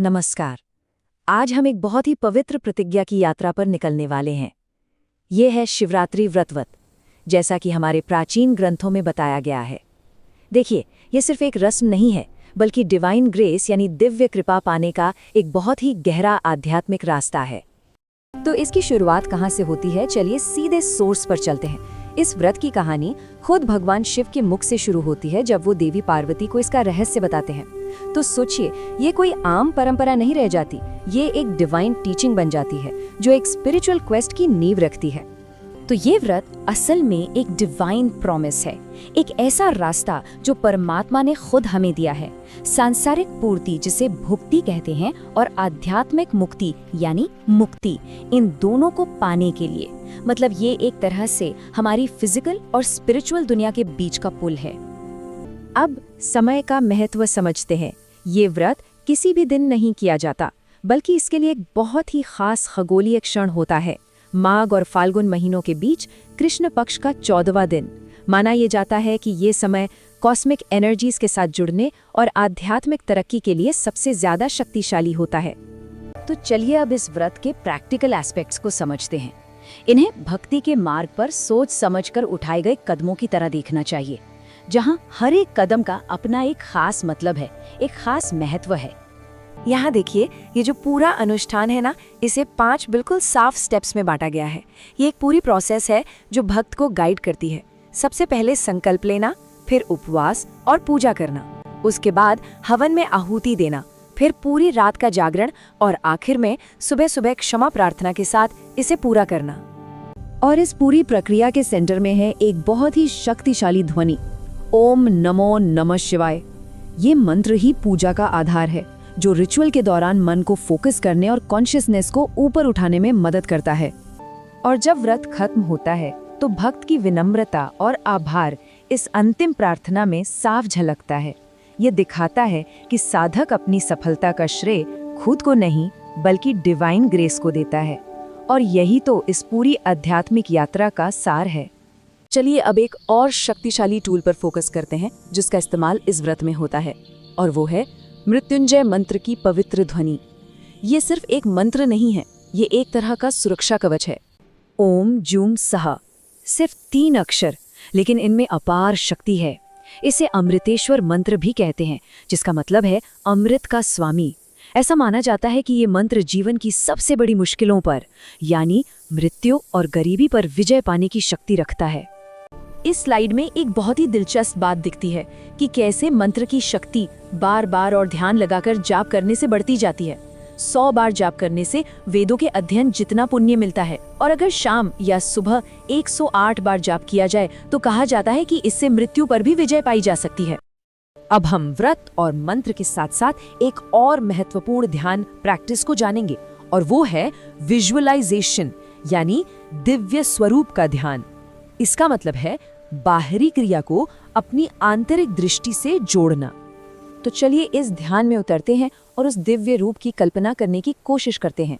नमस्कार। आज हम एक बहुत ही पवित्र प्रतिज्ञा की यात्रा पर निकलने वाले हैं। ये है शिवरात्रि व्रत, जैसा कि हमारे प्राचीन ग्रंथों में बताया गया है। देखिए, ये सिर्फ एक रस्म नहीं है, बल्कि डिवाइन ग्रेस यानी दिव्य कृपा पाने का एक बहुत ही गहरा आध्यात्मिक रास्ता है। तो इसकी शुरुआत कहाँ से होती है? चलिए सीधे सोर्स पर चलते हैं। इस व्रत की कहानी खुद भगवान शिव के मुख से शुरू होती है, जब वो देवी पार्वती को इसका रहस्य बताते हैं। तो सोचिए, ये कोई आम परंपरा नहीं रह जाती, ये एक डिवाइन टीचिंग बन जाती है जो एक स्पिरिचुअल क्वेस्ट की नींव रखती है। तो ये व्रत असल में एक डिवाइन प्रॉमिस है, एक ऐसा रास्ता जो परमात्मा ने खुद हमें दिया है। सांसारिक पूर्ति, जिसे भुक्ति कहते हैं, और आध्यात्मिक मुक्ति यानी मुक्ति, इन दोनों को पाने के लिए। मतलब ये एक तरह से हमारी फिजिकल और स्पिरिचुअल दुनिया के बीच का पुल है। अब समय का महत्व समझते हैं। ये व्रत किसी भी दिन नहीं किया जाता, बल्कि इसके लिए एक बहुत ही खास खगोलीय क्षण होता है। माघ और फाल्गुन महीनों के बीच कृष्ण पक्ष का 14वां दिन। माना यह जाता है कि ये समय कॉस्मिक एनर्जीज के साथ जुड़ने और आध्यात्मिक तरक्की के लिए सबसे ज्यादा शक्तिशाली होता है। तो चलिए अब इस व्रत के प्रैक्टिकल एस्पेक्ट्स को समझते हैं। इन्हें भक्ति के मार्ग पर सोच समझकर उठाए गए कदमों की तरह देखना चाहिए, जहां हर एक कदम का अपना एक खास मतलब है, एक खास महत्व है। यहाँ देखिए, ये जो पूरा अनुष्ठान है ना, इसे 5 बिल्कुल साफ स्टेप्स में बांटा गया है। ये एक पूरी प्रोसेस है जो भक्त को गाइड करती है। सबसे पहले संकल्प लेना, फिर उपवास और पूजा करना, उसके बाद हवन में आहुति देना, फिर पूरी रात का जागरण, और आखिर में सुबह सुबह क्षमा प्रार्थना के साथ इसे पूरा करना। और इस पूरी प्रक्रिया के सेंटर में है एक बहुत ही शक्तिशाली ध्वनि, ओम नमो नमः शिवाय। ये मंत्र ही पूजा का आधार है, जो रिचुअल के दौरान मन को फोकस करने और कॉन्शियसनेस को ऊपर उठाने में मदद करता है। और जब व्रत खत्म होता है तो भक्त की विनम्रता और आभार इस अंतिम प्रार्थना में साफ झलकता है। ये दिखाता है कि साधक अपनी सफलता का श्रेय खुद को नहीं, बल्कि डिवाइन ग्रेस को देता है। और यही तो इस पूरी आध्यात्मिक यात्रा का सार है। चलिए अब एक और शक्तिशाली टूल पर फोकस करते हैं, जिसका इस्तेमाल इस व्रत में होता है, और वो है मृत्युंजय मंत्र की पवित्र ध्वनि। ये सिर्फ एक मंत्र नहीं है, ये एक तरह का सुरक्षा कवच है। ओम जूम सह, सिर्फ 3 अक्षर, लेकिन इनमें अपार शक्ति है। इसे अमृतेश्वर मंत्र भी कहते हैं, जिसका मतलब है अमृत का स्वामी। ऐसा माना जाता है कि ये मंत्र जीवन की सबसे बड़ी मुश्किलों पर, यानी मृत्यु और गरीबी पर विजय पाने की शक्ति रखता है। इस स्लाइड में एक बहुत ही दिलचस्प बात दिखती है कि कैसे मंत्र की शक्ति बार बार और ध्यान लगाकर जाप करने से बढ़ती जाती है। 100 बार जाप करने से वेदों के अध्ययन जितना पुण्य मिलता है, और अगर शाम या सुबह 108 बार जाप किया जाए तो कहा जाता है कि इससे मृत्यु पर भी विजय पाई जा सकती है। अब हम व्रत और मंत्र के साथ साथ एक और महत्वपूर्ण ध्यान प्रैक्टिस को जानेंगे, और वो है विजुअलाइजेशन, यानी दिव्य स्वरूप का ध्यान। इसका मतलब है बाहरी क्रिया को अपनी आंतरिक दृष्टि से जोड़ना। तो चलिए इस ध्यान में उतरते हैं और उस दिव्य रूप की कल्पना करने की कोशिश करते हैं।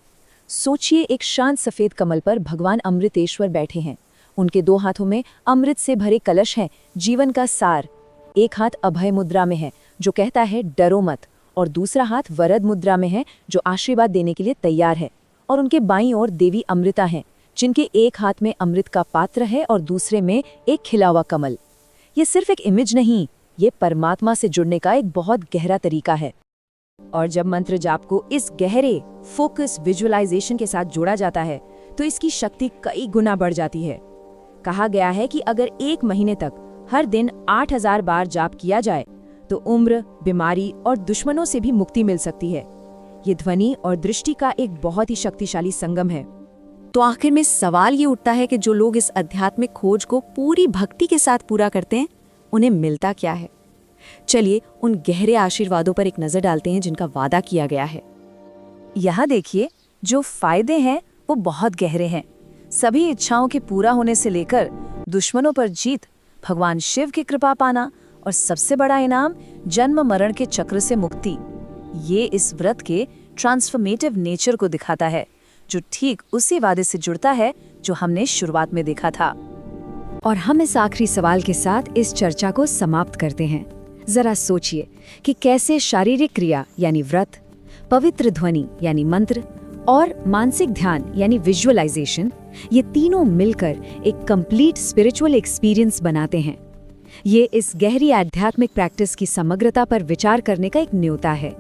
सोचिए, एक शांत सफेद कमल पर भगवान अमृतेश्वर बैठे हैं। उनके 2 हाथों में अमृत से भरे कलश हैं, जीवन का सार। एक हाथ अभय मुद्रा में है, जो कहता है डरो मत, और दूसरा हाथ वरद मुद्रा में है, जो आशीर्वाद देने के लिए तैयार है। और उनके बाईं ओर देवी अमृता हैं, जिनके एक हाथ में अमृत का पात्र है और दूसरे में एक खिला हुआ कमल। ये सिर्फ एक इमेज नहीं, ये परमात्मा से जुड़ने का एक बहुत गहरा तरीका है। और जब मंत्र जाप को इस गहरे फोकस विजुअलाइजेशन के साथ जोड़ा जाता है, तो इसकी शक्ति कई गुना बढ़ जाती है। कहा गया है कि अगर 1 महीने तक हर दिन 8000 बार जाप किया जाए, तो उम्र, बीमारी और दुश्मनों से भी मुक्ति मिल सकती है। ये ध्वनि और दृष्टि का एक बहुत ही शक्तिशाली संगम है। तो आखिर में सवाल ये उठता है कि जो लोग इस आध्यात्मिक खोज को पूरी भक्ति के साथ पूरा करते हैं, उन्हें मिलता क्या है? चलिए उन गहरे आशीर्वादों पर एक नजर डालते हैं जिनका वादा किया गया है। यहाँ देखिए, जो फायदे हैं वो बहुत गहरे हैं। सभी इच्छाओं के पूरा होने से लेकर दुश्मनों पर जीत, भगवान शिव की कृपा पाना, और सबसे बड़ा इनाम जन्म मरण के चक्र से मुक्ति। ये इस व्रत के ट्रांसफॉर्मेटिव नेचर को दिखाता है, जो ठीक उसी वादे से जुड़ता है जो हमने शुरुआत में देखा था। और हम इस आखिरी सवाल के साथ इस चर्चा को समाप्त करते हैं। जरा सोचिए कि कैसे शारीरिक क्रिया यानी व्रत पवित्र ध्वनि यानी मंत्र और मानसिक ध्यान यानी विजुअलाइजेशन, ये तीनों मिलकर एक कंप्लीट स्पिरिचुअल एक्सपीरियंस बनाते हैं। ये इस गहरी आध्यात्मिक प्रैक्टिस की समग्रता पर विचार करने का एक न्योता है।